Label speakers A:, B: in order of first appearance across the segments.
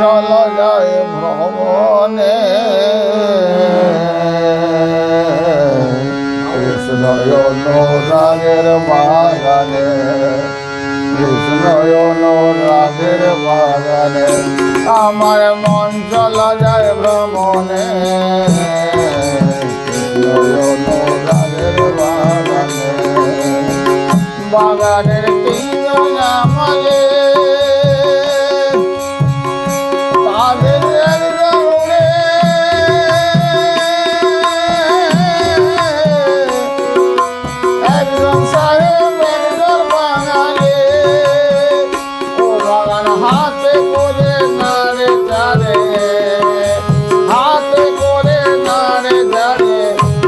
A: চল যায় ভ্রমণে কৃষ্ণয় অনুরাগের বাগানে, কৃষ্ণয় অনুরাগের বাগানে আমার মন চল যায় ভ্রমণে, কৃষ্ণয় অনুরাগের বাগানে। বাগানের তিনজন আমলে হাতে করে নাড়ে চারে, হাতে করে নাড়ে চারে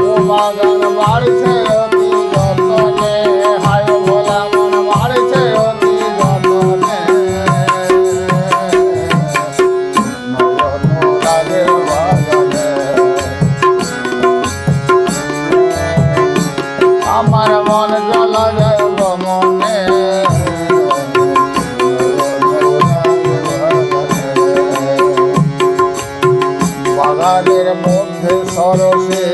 A: ও বাগান বাড়ছে অতি যতনে, হায় ভোলা মন বাড়ছে অতি যতনে। অনুরাগের বাগানে আমার মন জ্বলা যায় ভ্রমণে, বাগানের মধ্যে সরসে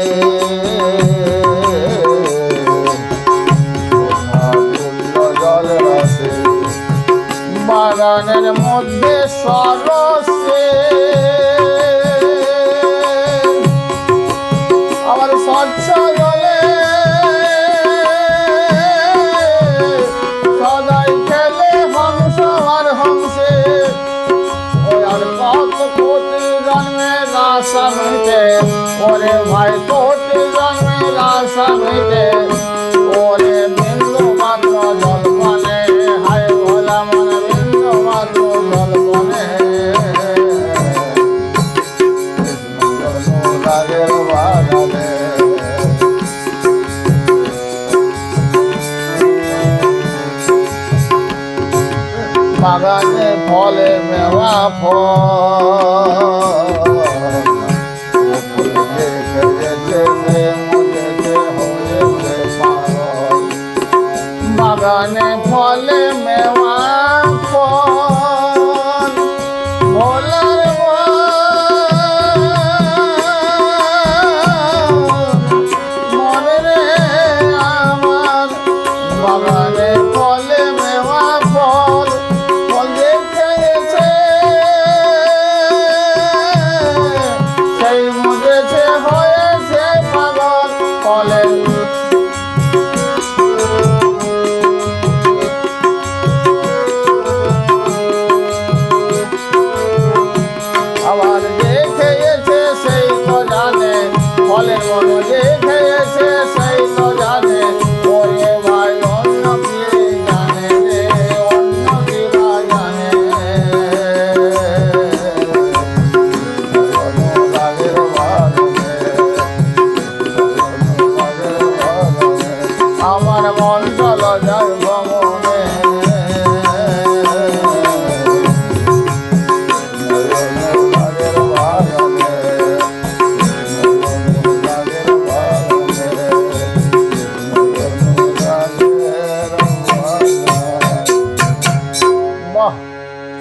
A: জল রসে, বাগানের মধ্যে সরসে আবার স্বচ্ছ জলে সদাই খেলে হংস আর হংসে। আর কত কোটি জন্মের আশা মিটে ওরে ভাই, কোটি জন্মের আশা মিটে ওরে বিন্দু মাত্র জল পানে, হায় ভোলা মন বিন্দু মাত্র জল পানে। অনুরাগের বাগানে বাগানে ফলে মেওয়া ফল খেয়েছে মজেছে হয়েছে পাগল। বাগানে ফলে মেওয়া ফল ভোলার মনে রে আমার, বাগানে ফলে মেওয়া ফল সেই মজেছে হয়েছে পাগল ফলে। আবার যে খেয়েছে সেই তো জানে, ফলের মন যে খেয়েছে সেই তো জানে ওরে ভাই, অন্য কি জানে রে, অন্য কি বা জানে। আমার মন চল যায়